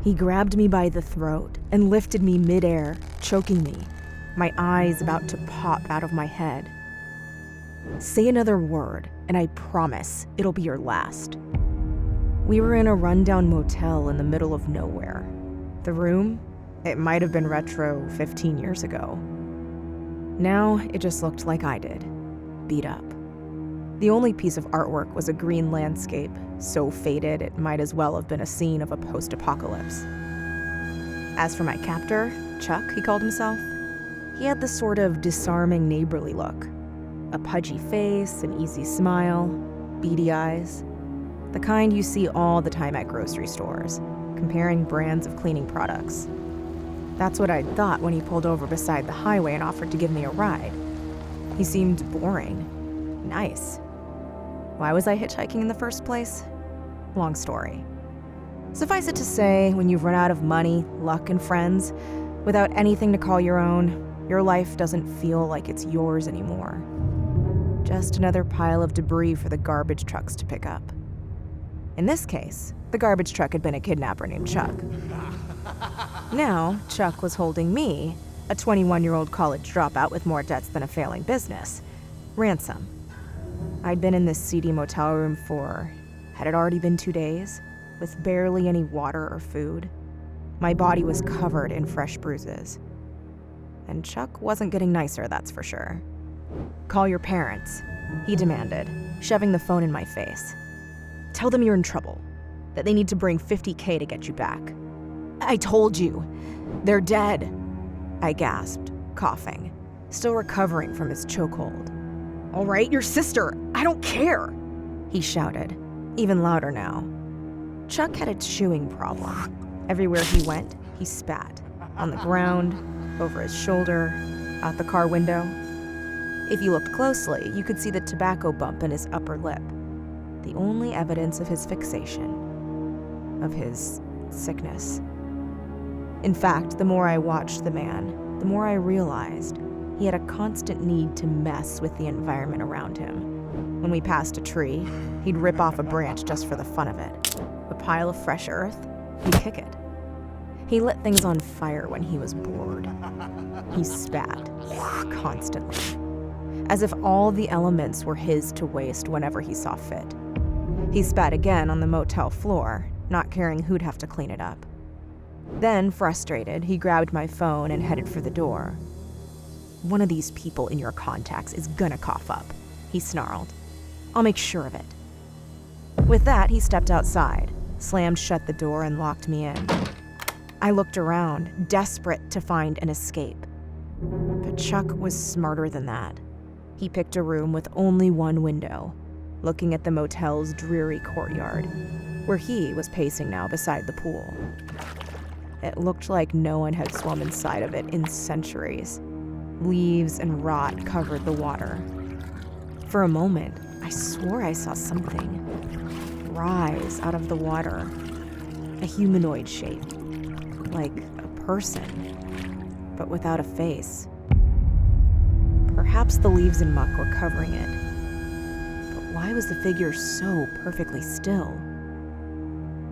He grabbed me by the throat and lifted me midair, choking me, my eyes about to pop out of my head. "Say another word, and I promise it'll be your last." We were in a rundown motel in the middle of nowhere. The room, it might have been retro 15 years ago. Now, it just looked like I did, beat up. The only piece of artwork was a green landscape, so faded it might as well have been a scene of a post-apocalypse. As for my captor, Chuck, he called himself, he had this sort of disarming neighborly look. A pudgy face, an easy smile, beady eyes. The kind you see all the time at grocery stores, comparing brands of cleaning products. That's what I'd thought when he pulled over beside the highway and offered to give me a ride. He seemed boring. Nice. Why was I hitchhiking in the first place? Long story. Suffice it to say, when you've run out of money, luck, and friends, without anything to call your own, your life doesn't feel like it's yours anymore. Just another pile of debris for the garbage trucks to pick up. In this case, the garbage truck had been a kidnapper named Chuck. Now, Chuck was holding me, a 21-year-old college dropout with more debts than a failing business, ransom. I'd been in this seedy motel room for, had it already been 2 days, with barely any water or food. My body was covered in fresh bruises. And Chuck wasn't getting nicer, that's for sure. "Call your parents," he demanded, shoving the phone in my face. "Tell them you're in trouble, that they need to bring $50K to get you back." "I told you, they're dead," I gasped, coughing, still recovering from his chokehold. "All right, your sister, I don't care," he shouted, even louder now. Chuck had a chewing problem. Everywhere he went, he spat. On the ground, over his shoulder, out the car window. If you looked closely, you could see the tobacco bump in his upper lip. The only evidence of his fixation. Of his sickness. In fact, the more I watched the man, the more I realized he had a constant need to mess with the environment around him. When we passed a tree, he'd rip off a branch just for the fun of it. A pile of fresh earth, he'd kick it. He lit things on fire when he was bored. He spat, constantly, as if all the elements were his to waste whenever he saw fit. He spat again on the motel floor, not caring who'd have to clean it up. Then, frustrated, he grabbed my phone and headed for the door. "One of these people in your contacts is gonna cough up," he snarled. "I'll make sure of it." With that, he stepped outside, slammed shut the door, and locked me in. I looked around, desperate to find an escape. But Chuck was smarter than that. He picked a room with only one window, looking at the motel's dreary courtyard, where he was pacing now beside the pool. It looked like no one had swum inside of it in centuries. Leaves and rot covered the water. For a moment, I swore I saw something rise out of the water, a humanoid shape, like a person, but without a face. Perhaps the leaves and muck were covering it, but why was the figure so perfectly still?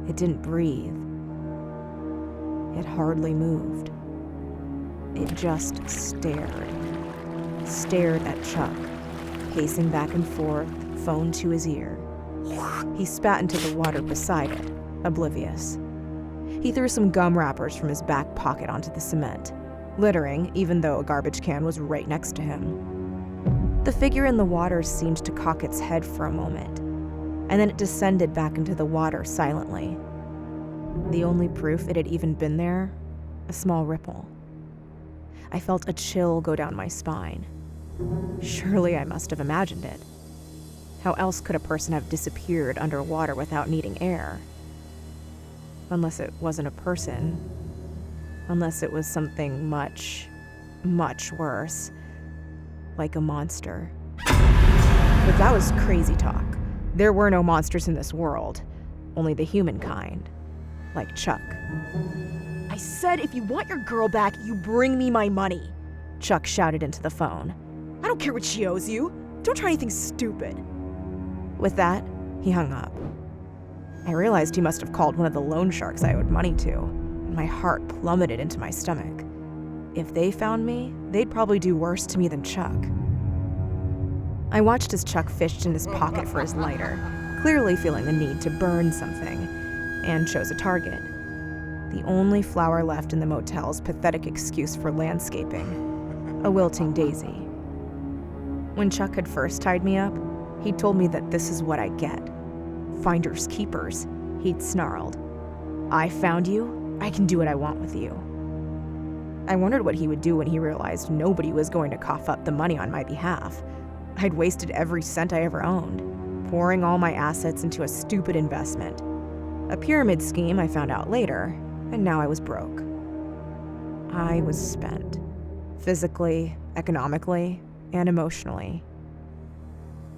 It didn't breathe. It hardly moved. It just stared at Chuck, pacing back and forth, phone to his ear. He spat into the water beside it, oblivious. He threw some gum wrappers from his back pocket onto the cement, littering even though a garbage can was right next to him. The figure in the water seemed to cock its head for a moment, and then it descended back into the water silently. The only proof it had even been there, a small ripple. I felt a chill go down my spine. Surely I must have imagined it. How else could a person have disappeared underwater without needing air? Unless it wasn't a person. Unless it was something much, much worse. Like a monster. But that was crazy talk. There were no monsters in this world. Only the human kind. Like Chuck. "I said if you want your girl back, you bring me my money," Chuck shouted into the phone. "I don't care what she owes you. Don't try anything stupid." With that, he hung up. I realized he must have called one of the loan sharks I owed money to. My heart plummeted into my stomach. If they found me, they'd probably do worse to me than Chuck. I watched as Chuck fished in his pocket for his lighter, clearly feeling the need to burn something, and chose a target. The only flower left in the motel's pathetic excuse for landscaping, a wilting daisy. When Chuck had first tied me up, he'd told me that this is what I get. Finders keepers, he'd snarled. I found you, I can do what I want with you. I wondered what he would do when he realized nobody was going to cough up the money on my behalf. I'd wasted every cent I ever owned, pouring all my assets into a stupid investment. A pyramid scheme I found out later, and now I was broke. I was spent. Physically, economically, and emotionally.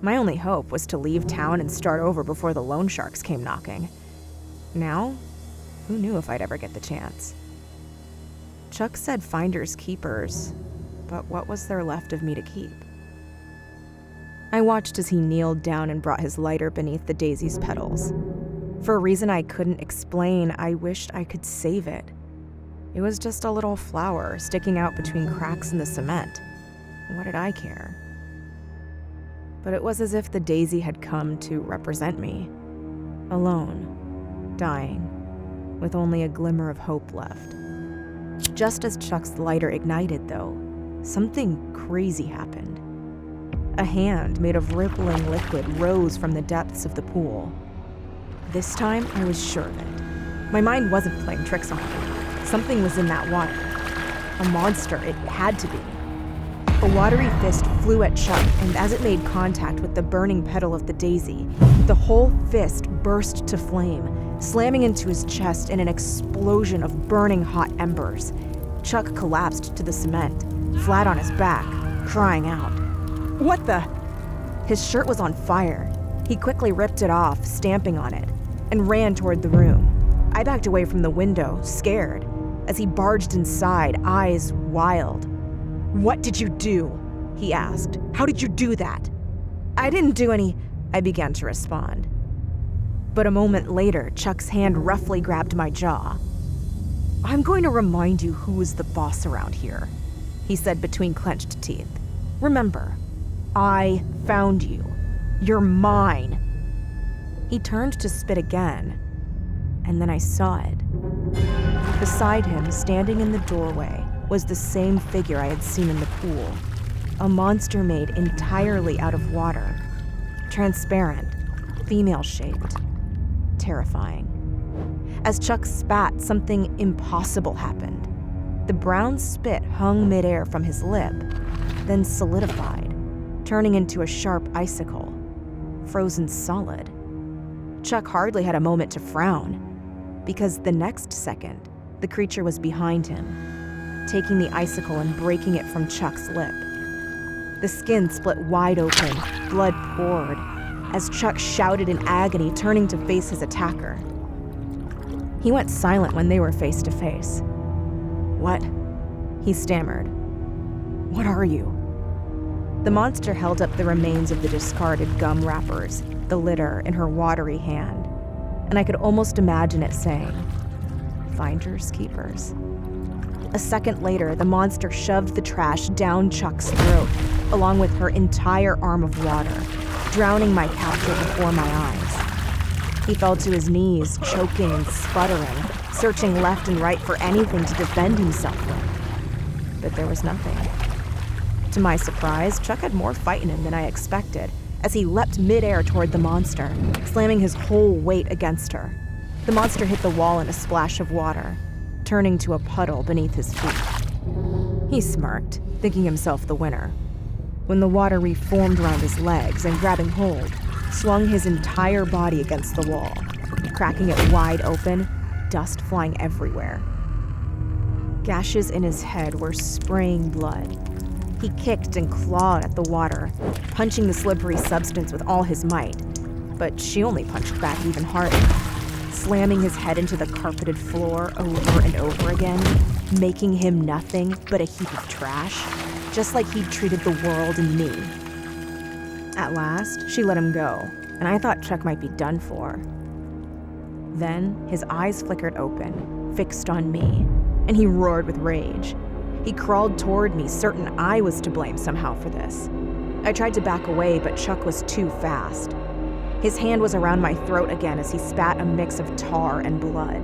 My only hope was to leave town and start over before the loan sharks came knocking. Now, who knew if I'd ever get the chance? Chuck said finders keepers, but what was there left of me to keep? I watched as he kneeled down and brought his lighter beneath the daisy's petals. For a reason I couldn't explain, I wished I could save it. It was just a little flower sticking out between cracks in the cement. What did I care? But it was as if the daisy had come to represent me. Alone, dying, with only a glimmer of hope left. Just as Chuck's lighter ignited, though, something crazy happened. A hand made of rippling liquid rose from the depths of the pool. This time, I was sure of it. My mind wasn't playing tricks on me. Something was in that water. A monster, it had to be. A watery fist flew at Chuck, and as it made contact with the burning petal of the daisy, the whole fist burst to flame, slamming into his chest in an explosion of burning hot embers. Chuck collapsed to the cement, flat on his back, crying out. What the? His shirt was on fire. He quickly ripped it off, stamping on it, and ran toward the room. I backed away from the window, scared, as he barged inside, eyes wild. What did you do? He asked. How did you do that? I didn't do any, I began to respond. But a moment later, Chuck's hand roughly grabbed my jaw. I'm going to remind you who is the boss around here, he said between clenched teeth. Remember, I found you. You're mine. He turned to spit again, and then I saw it. Beside him, standing in the doorway, was the same figure I had seen in the pool. A monster made entirely out of water. Transparent, female-shaped, terrifying. As Chuck spat, something impossible happened. The brown spit hung midair from his lip, then solidified, turning into a sharp icicle, frozen solid. Chuck hardly had a moment to frown, because the next second, the creature was behind him, taking the icicle and breaking it from Chuck's lip. The skin split wide open, blood poured, as Chuck shouted in agony, turning to face his attacker. He went silent when they were face to face. What? He stammered. What are you? The monster held up the remains of the discarded gum wrappers, the litter in her watery hand, and I could almost imagine it saying, Finders keepers. A second later, the monster shoved the trash down Chuck's throat, along with her entire arm of water, drowning my captor before my eyes. He fell to his knees, choking and sputtering, searching left and right for anything to defend himself with. But there was nothing. To my surprise, Chuck had more fight in him than I expected, as he leapt midair toward the monster, slamming his whole weight against her. The monster hit the wall in a splash of water, turning to a puddle beneath his feet. He smirked, thinking himself the winner, when the water reformed around his legs and, grabbing hold, swung his entire body against the wall, cracking it wide open, dust flying everywhere. Gashes in his head were spraying blood. He kicked and clawed at the water, punching the slippery substance with all his might, but she only punched back even harder, slamming his head into the carpeted floor over and over again, making him nothing but a heap of trash, just like he'd treated the world and me. At last, she let him go, and I thought Chuck might be done for. Then, his eyes flickered open, fixed on me, and he roared with rage. He crawled toward me, certain I was to blame somehow for this. I tried to back away, but Chuck was too fast. His hand was around my throat again as he spat a mix of tar and blood.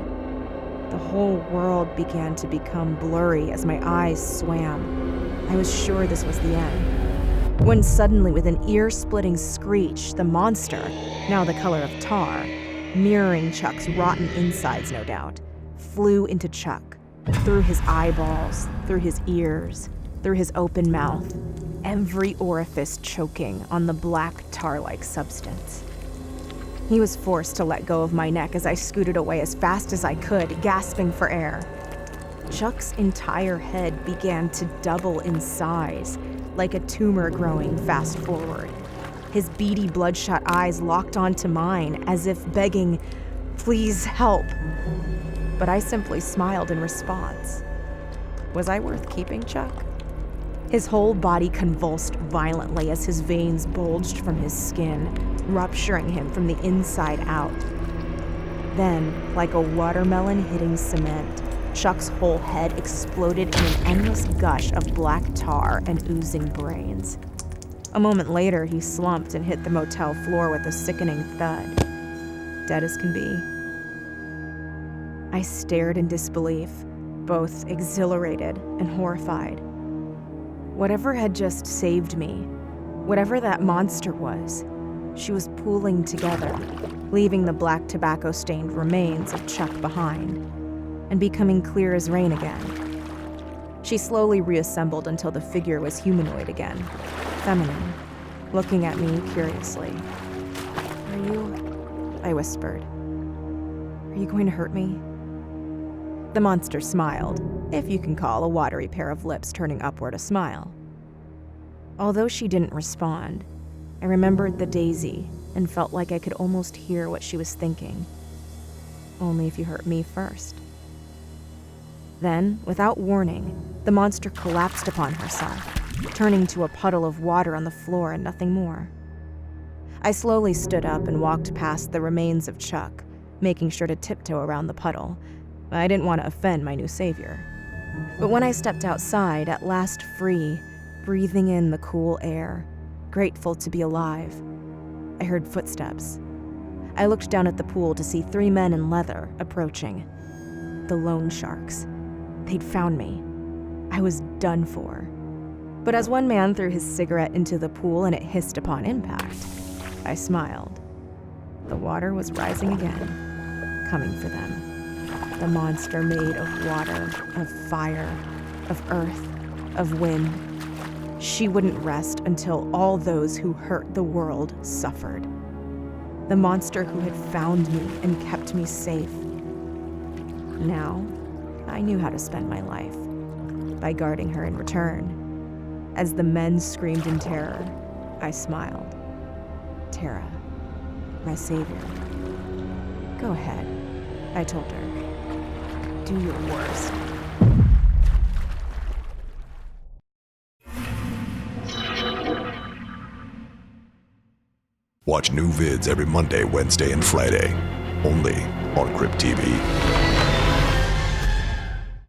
The whole world began to become blurry as my eyes swam. I was sure this was the end. When suddenly, with an ear-splitting screech, the monster, now the color of tar, mirroring Chuck's rotten insides no doubt, flew into Chuck, through his eyeballs, through his ears, through his open mouth, every orifice choking on the black tar-like substance. He was forced to let go of my neck as I scooted away as fast as I could, gasping for air. Chuck's entire head began to double in size, like a tumor growing fast forward. His beady, bloodshot eyes locked onto mine as if begging, "Please help." But I simply smiled in response. Was I worth keeping Chuck? His whole body convulsed violently as his veins bulged from his skin, rupturing him from the inside out. Then, like a watermelon hitting cement, Chuck's whole head exploded in an endless gush of black tar and oozing brains. A moment later, he slumped and hit the motel floor with a sickening thud. Dead as can be. I stared in disbelief, both exhilarated and horrified. Whatever had just saved me, whatever that monster was, she was pooling together, leaving the black tobacco-stained remains of Chuck behind, and becoming clear as rain again. She slowly reassembled until the figure was humanoid again, feminine, looking at me curiously. "Are you?" I whispered. "Are you going to hurt me?" The monster smiled, if you can call a watery pair of lips turning upward a smile. Although she didn't respond, I remembered the daisy and felt like I could almost hear what she was thinking. "Only if you hurt me first." Then, without warning, the monster collapsed upon herself, turning to a puddle of water on the floor and nothing more. I slowly stood up and walked past the remains of Chuck, making sure to tiptoe around the puddle. I didn't want to offend my new savior. But when I stepped outside, at last free, breathing in the cool air, grateful to be alive, I heard footsteps. I looked down at the pool to see 3 men in leather approaching. The loan sharks. They'd found me. I was done for. But as one man threw his cigarette into the pool and it hissed upon impact, I smiled. The water was rising again, coming for them. The monster made of water, of fire, of earth, of wind. She wouldn't rest until all those who hurt the world suffered. The monster who had found me and kept me safe. Now, I knew how to spend my life, by guarding her in return. As the men screamed in terror, I smiled. Terra, my savior. Go ahead, I told her. Do your worst. Watch new vids every Monday, Wednesday, and Friday, only on Crypt TV.